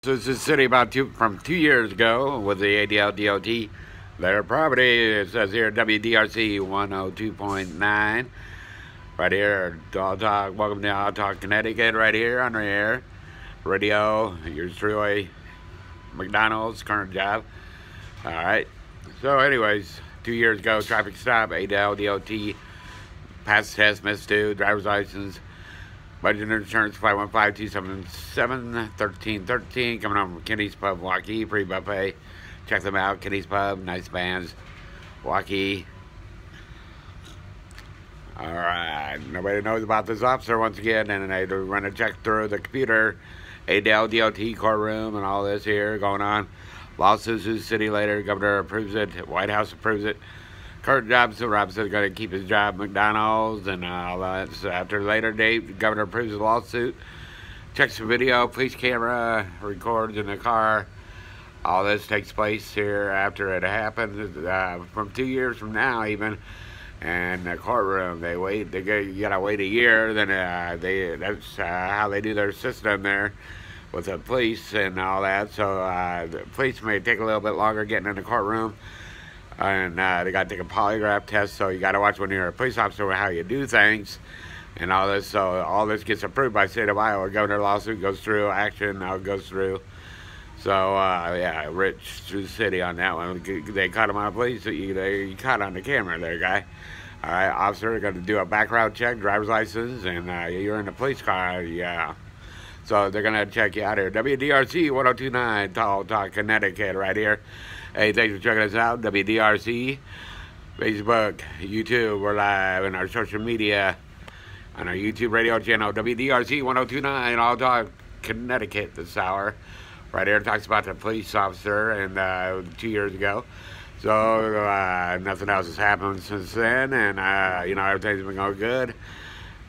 So this is city from 2 years ago with the Adel DOT. Their property, it says here WDRC 102.9. Right here, All Talk. Welcome to All Talk, Connecticut. Right here on the air radio. Yours truly, McDonald's current job. All right. So, anyways, 2 years ago, traffic stop, Adel DOT, passed the test, missed two, driver's license. Budget insurance 515-277-1313. Coming on from Kenny's Pub, Waukee, pre-buffet. Check them out. Kenny's Pub, nice bands. Waukee. All right. Nobody knows about this officer once again, and they run a check through the computer. Adel DOT courtroom and all this here going on. Lawsuits to the city later. Governor approves it. White House approves it. Current job, so Robson's going to keep his job at McDonald's and all that. So after a later date, the governor approves the lawsuit. Checks the video, police camera, records in the car. All this takes place here after it happened, from 2 years from now even. And the courtroom, you gotta wait a year. Then that's how they do their system there with the police and all that. So the police may take a little bit longer getting in the courtroom. And they got to take a polygraph test, so you got to watch when you're a police officer how you do things and all this. So all this gets approved by the state of Iowa. Governor lawsuit goes through, action now goes through. So yeah, Rich through the city on that one. They caught him on police. They caught on the camera there, guy. All right, officer, going to do a background check, driver's license, and you're in the police car. Yeah. So they're going to check you out here. WDRC 102.9, Tall Talk, Connecticut, right here. Hey, thanks for checking us out. WDRC, Facebook, YouTube. We're live in our social media on our YouTube radio channel. WDRC 102.9, All Talk, Connecticut this hour. Right here, talks about the police officer and 2 years ago. So nothing else has happened since then. And, everything's been going good.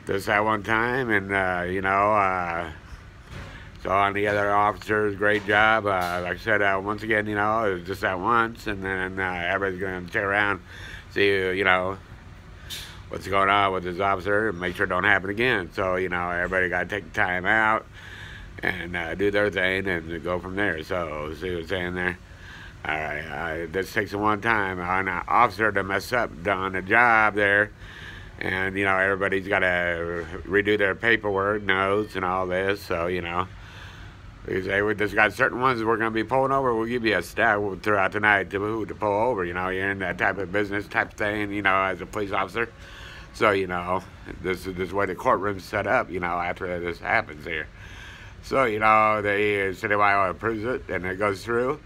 This that one time. And, so on the other officers, great job. Like I said, once again, it was just that once, and then everybody's going to check around, see, what's going on with this officer, and make sure it don't happen again. So, everybody got to take the time out and do their thing and go from there. So, see what I'm saying there? All right, this takes a one time on an officer to mess up on the job there. And, everybody's got to redo their paperwork, notes, and all this. So, we say we just got certain ones we're going to be pulling over. We'll give you a stack throughout the night to pull over. You're in that type of business type thing, as a police officer. So, this is why the courtroom's set up, after this happens here. So, the city of Iowa approves it, and it goes through.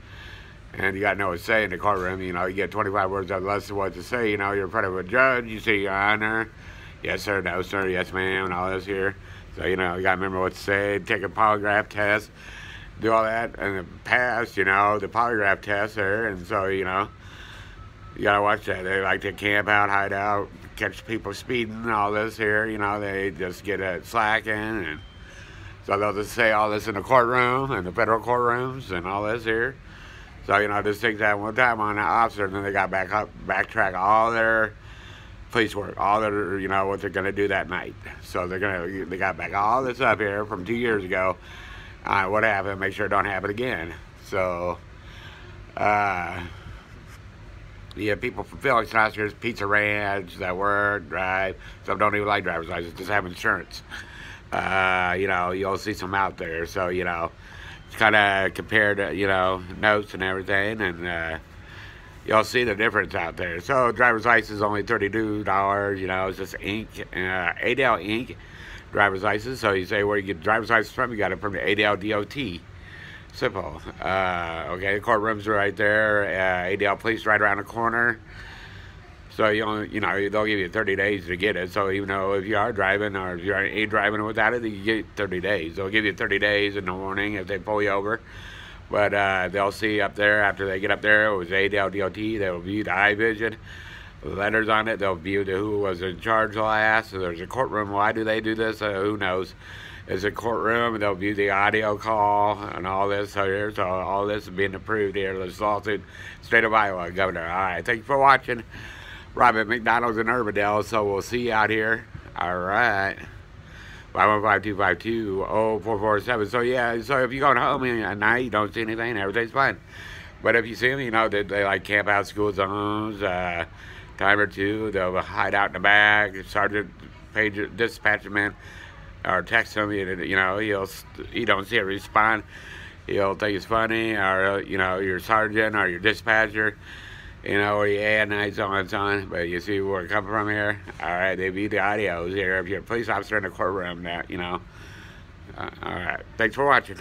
And you got no say in the courtroom. You get 25 words or less of what to say. You're in front of a judge. You say, Your Honor. Yes, sir. No, sir. Yes, ma'am. And all this here. So, you got to remember what to say. Take a polygraph test. Do all that. And pass, the polygraph test there. And so, you got to watch that. They like to camp out, hide out, catch people speeding and all this here. They just get slacking. And so they'll just say all this in the courtroom and the federal courtrooms and all this here. So, just take that one time on the officer, and then they got backtrack all their police work, all their, what they're going to do that night. So they got back all this up here from 2 years ago. What happened, make sure it don't happen again. So, yeah, people from Felix Oscars, Pizza Ranch, that word, drive. Some don't even like driver's license, just have insurance. You'll see some out there. So, it's kind of compared to, notes and everything, and you'll see the difference out there. So driver's license is only $32, it's just ink, Adel ink driver's license. So you say where you get driver's license from, you got it from the Adel DOT. Simple. Okay, the courtroom's right there, Adel police right around the corner. So they'll give you 30 days to get it. So even though if you are driving or if you ain't driving without it, you get 30 days. They'll give you 30 days in the morning if they pull you over. But they'll see up there, after they get up there, it was Adel DOT. They'll view the eye vision, letters on it. They'll view who was in charge last. So there's a courtroom. Why do they do this? Who knows? It's a courtroom. They'll view the audio call and all this here. So all this is being approved here. This lawsuit, state of Iowa, governor. All right, thank you for watching. Rob at McDonald's in Urbandale. So we'll see you out here. All right. 515-252-0447. So yeah, so if you're going home at night, you don't see anything, everything's fine. But if you see them, you know, they like camp out school zones, time or two, they'll hide out in the back, sergeant, pager, dispatcher man, or text him, you know, he don't see it respond, he'll think it's funny, or, you know, your sergeant or your dispatcher, you know, or your A&I, so on and so on. But you see where we're coming from here? All right, they beat the audios here. If you're a police officer in the courtroom, that, you know. All right, thanks for watching.